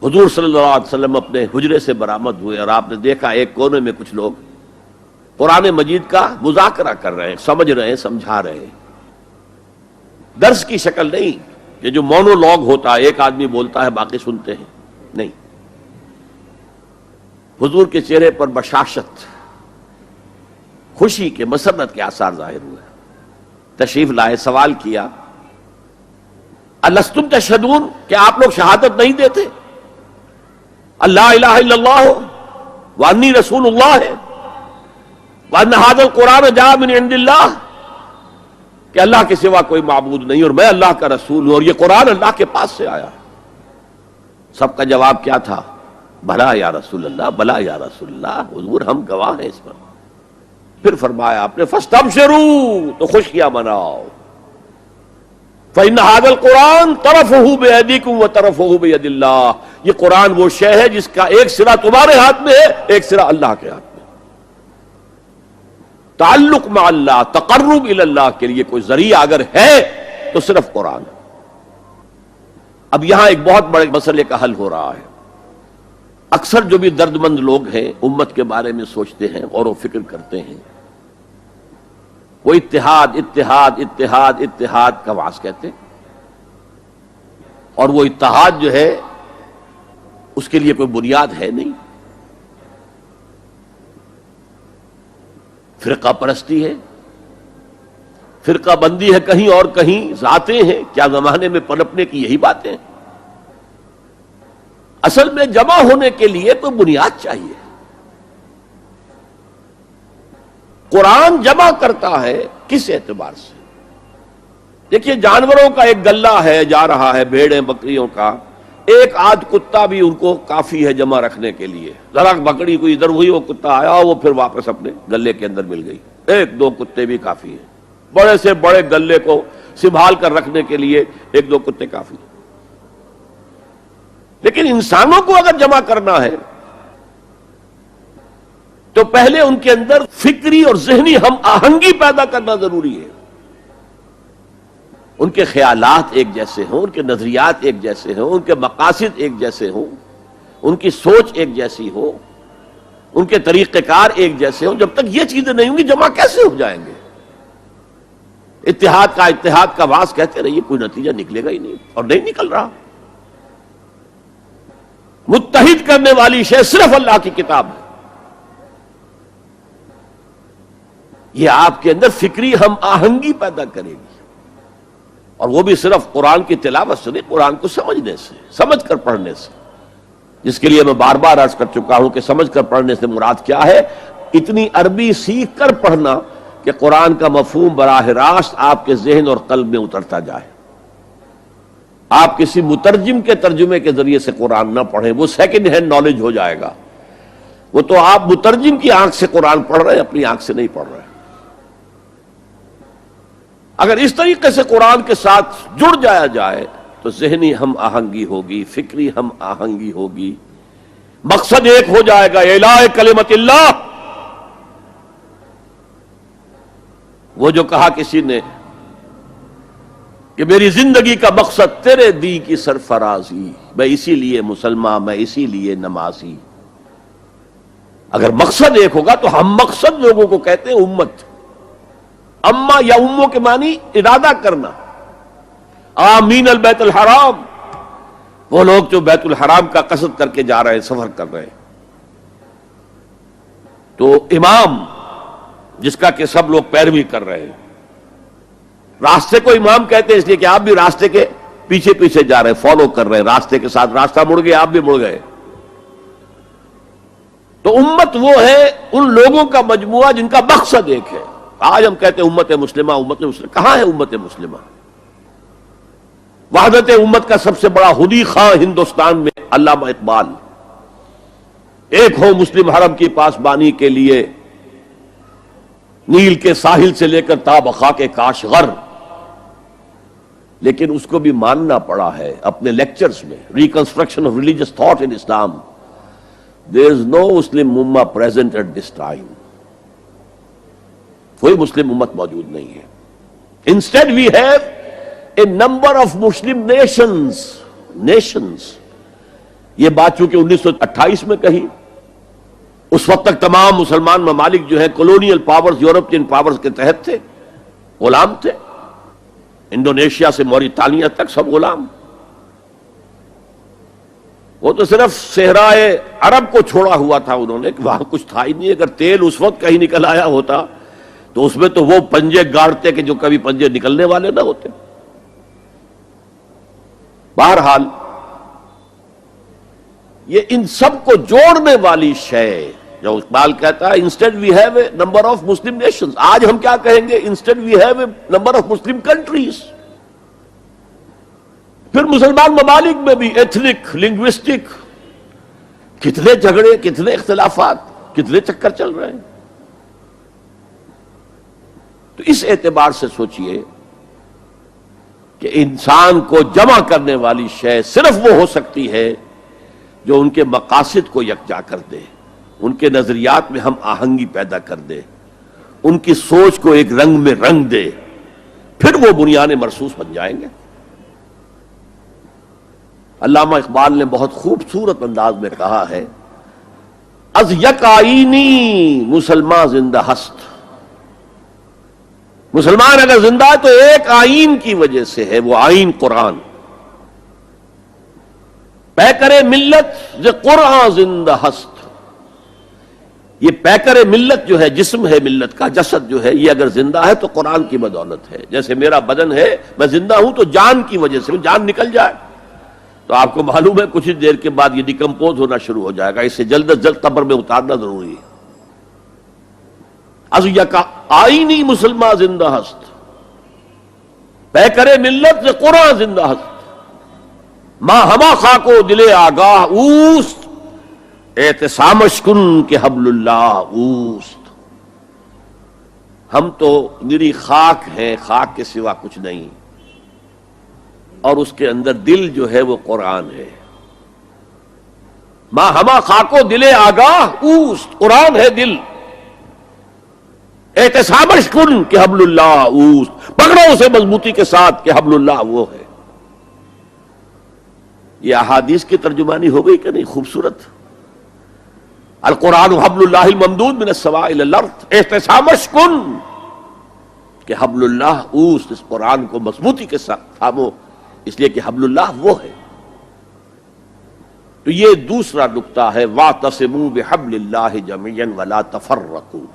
حضور صلی اللہ علیہ وسلم اپنے حجرے سے برآمد ہوئے اور آپ نے دیکھا ایک کونے میں کچھ لوگ قرآن مجید کا مذاکرہ کر رہے ہیں، سمجھ رہے ہیں، سمجھا رہے ہیں۔ درس کی شکل نہیں کہ جو مونولوگ ہوتا ہے، ایک آدمی بولتا ہے باقی سنتے ہیں، نہیں۔ حضور کے چہرے پر بشاشت، خوشی کے، مسرت کے آثار ظاہر ہوئے۔ تشریف لائے، سوال کیا، الستم تشہدون، کہ آپ لوگ شہادت نہیں دیتے اللہ الہ الا اللہ وانی رسول اللہ ہے وان ھذا القرآن جاء من عند اللہ، کہ اللہ کے سوا کوئی معبود نہیں اور میں اللہ کا رسول ہوں اور یہ قرآن اللہ کے پاس سے آیا۔ سب کا جواب کیا تھا؟ بھلا یا رسول اللہ، بھلا یا رسول اللہ، حضور ہم گواہ ہیں اس پر۔ پھر فرمایا آپ نے فاستبشروا، تو خوشیاں مناؤ، فإن هذا القرآن طرفه بأيديكم وطرفه بيد اللہ، یہ قرآن وہ شے ہے جس کا ایک سرا تمہارے ہاتھ میں ہے، ایک سرا اللہ کے ہاتھ میں۔ تعلق مع اللہ، تقرب الی اللہ کے لیے کوئی ذریعہ اگر ہے تو صرف قرآن ہے۔ اب یہاں ایک بہت بڑے مسئلے کا حل ہو رہا ہے۔ اکثر جو بھی درد مند لوگ ہیں، امت کے بارے میں سوچتے ہیں، غور و فکر کرتے ہیں، وہ اتحاد اتحاد اتحاد اتحاد کا واس کہتے ہیں، اور وہ اتحاد جو ہے اس کے لیے کوئی بنیاد ہے نہیں، فرقہ پرستی ہے، فرقہ بندی ہے، کہیں اور کہیں ذاتیں ہیں، کیا زمانے میں پنپنے کی یہی باتیں ہیں۔ اصل میں جمع ہونے کے لیے تو بنیاد چاہیے۔ قرآن جمع کرتا ہے کس اعتبار سے؟ دیکھیے، جانوروں کا ایک گلہ ہے جا رہا ہے، بھیڑیں بکریوں کا، ایک آدھ کتا بھی ان کو کافی ہے جمع رکھنے کے لیے۔ ذرا بکری کوئی ادھر ہوئی، وہ کتا آیا، وہ پھر واپس اپنے گلے کے اندر مل گئی، ایک دو کتے بھی کافی ہیں۔ بڑے سے بڑے گلے کو سنبھال کر رکھنے کے لیے ایک دو کتے کافی ہیں۔ لیکن انسانوں کو اگر جمع کرنا ہے تو پہلے ان کے اندر فکری اور ذہنی ہم آہنگی پیدا کرنا ضروری ہے۔ ان کے خیالات ایک جیسے ہوں، ان کے نظریات ایک جیسے ہوں، ان کے مقاصد ایک جیسے ہوں، ان کی سوچ ایک جیسی ہو، ان کے طریقہ کار ایک جیسے ہوں۔ جب تک یہ چیزیں نہیں ہوں گی جمع کیسے ہو جائیں گے؟ اتحاد کا واس کہتے رہیے، کوئی نتیجہ نکلے گا ہی نہیں، اور نہیں نکل رہا۔ متحد کرنے والی شے صرف اللہ کی کتاب ہے۔ یہ آپ کے اندر فکری ہم آہنگی پیدا کرے گی، اور وہ بھی صرف قرآن کی تلاوت سے نہیں، قرآن کو سمجھنے سے، سمجھ کر پڑھنے سے، جس کے لیے میں بار بار عرض کر چکا ہوں کہ سمجھ کر پڑھنے سے مراد کیا ہے؟ اتنی عربی سیکھ کر پڑھنا کہ قرآن کا مفہوم براہ راست آپ کے ذہن اور قلب میں اترتا جائے۔ آپ کسی مترجم کے ترجمے کے ذریعے سے قرآن نہ پڑھیں، وہ سیکنڈ ہینڈ نالج ہو جائے گا۔ وہ تو آپ مترجم کی آنکھ سے قرآن پڑھ رہے ہیں، اپنی آنکھ سے نہیں پڑھ رہے۔ اگر اس طریقے سے قرآن کے ساتھ جڑ جایا جائے تو ذہنی ہم آہنگی ہوگی، فکری ہم آہنگی ہوگی، مقصد ایک ہو جائے گا، اعلاء کلمت اللہ۔ وہ جو کہا کسی نے کہ میری زندگی کا مقصد تیرے دی کی سرفرازی، میں اسی لیے مسلمان، میں اسی لیے نمازی۔ اگر مقصد ایک ہوگا تو ہم مقصد لوگوں کو کہتے ہیں امت۔ اما یا اموں کے معنی ارادہ کرنا۔ آمین البیت الحرام، وہ لوگ جو بیت الحرام کا قصد کر کے جا رہے ہیں، سفر کر رہے ہیں۔ تو امام جس کا کہ سب لوگ پیروی کر رہے ہیں، راستے کو امام کہتے ہیں اس لیے کہ آپ بھی راستے کے پیچھے پیچھے جا رہے ہیں، فالو کر رہے ہیں، راستے کے ساتھ راستہ مڑ گیا، آپ بھی مڑ گئے۔ تو امت وہ ہے ان لوگوں کا مجموعہ جن کا مقصد ایک ہے۔ آج ہم کہتے ہیں امت مسلمہ، امت مسلمہ، کہاں ہے امت مسلمہ؟ وحدت امت کا سب سے بڑا خودی خواہ ہندوستان میں علامہ اقبال، ایک ہو مسلم حرم کی پاسبانی کے لیے، نیل کے ساحل سے لے کر تا خاک کاشغر۔ لیکن اس کو بھی ماننا پڑا ہے اپنے لیکچرز میں، reconstruction of religious thought in Islam, there is no Muslim ummah present at this time۔ کوئی مسلم امت موجود نہیں ہے۔ Instead we have a number of Muslim nations یہ بات چونکہ 1928 میں کہی، اس وقت تک تمام مسلمان ممالک جو ہیں کولونیل پاورز، یورپین پاورز کے تحت تھے، غلام تھے، انڈونیشیا سے موریتانیہ تک سب غلام. وہ تو صرف صحرائے عرب کو چھوڑا ہوا تھا انہوں نے کہ وہاں کچھ تھا ہی نہیں. اگر تیل اس وقت کہیں نکل آیا ہوتا تو اس میں تو وہ پنجے گاڑتے کہ جو کبھی پنجے نکلنے والے نہ ہوتے. بہرحال یہ ان سب کو جوڑنے والی شے جو اقبال کہتا ہے instead we have a number of Muslim nations. آج ہم کیا کہیں گے؟ Instead we have a number of Muslim countries. پھر مسلمان ممالک میں بھی ایتھنک، لنگوسٹک کتنے جھگڑے، کتنے اختلافات، کتنے چکر چل رہے ہیں. تو اس اعتبار سے سوچئے کہ انسان کو جمع کرنے والی شے صرف وہ ہو سکتی ہے جو ان کے مقاصد کو یکجا کر دے، ان کے نظریات میں ہم آہنگی پیدا کر دے، ان کی سوچ کو ایک رنگ میں رنگ دے، پھر وہ بنیان مرصوص بن جائیں گے. علامہ اقبال نے بہت خوبصورت انداز میں کہا ہے، از یک آئینی مسلمان زندہ ہست. مسلمان اگر زندہ ہے تو ایک آئین کی وجہ سے ہے، وہ آئین قرآن. پیکر ملت ز قرآن زندہ ہست. یہ پیکر ملت جو ہے، جسم ہے ملت کا، جسد جو ہے، یہ اگر زندہ ہے تو قرآن کی بدولت ہے. جیسے میرا بدن ہے، میں زندہ ہوں تو جان کی وجہ سے. جان نکل جائے تو آپ کو معلوم ہے کچھ ہی دیر کے بعد یہ ڈیکمپوز ہونا شروع ہو جائے گا. اسے جلد از جلد قبر میں اتارنا ضروری ہے. از یکا آئینی مسلمان زندہ ہست، پیکر ملت ز قرآن زندہ ہست. ماں ہما خاکو دل آگاہ اوست، اعتصامش کن کہ حبل اللہ اوست. ہم تو نری خاک ہیں، خاک کے سوا کچھ نہیں، اور اس کے اندر دل جو ہے وہ قرآن ہے. ماں ہما خاکو دل آگاہ اوست، قرآن ہے دل. احتسامش کن کہ حبل اللہ اوست، پکڑو اسے مضبوطی کے ساتھ کہ حبل اللہ وہ ہے. یہ احادیث کی ترجمانی ہو گئی کہ نہیں؟ خوبصورت. القرآن حبل اللہ الممدود من السماء الی الارض، احتسامش کن کہ حبل اللہ اوست. اس قرآن کو مضبوطی کے ساتھ تھامو، اس لیے کہ حبل اللہ وہ ہے. تو یہ دوسرا نقطہ ہے، وَاعْتَصِمُوا بِحَبْلِ اللَّهِ جَمِيعًا وَلَا تَفَرَّقُوا.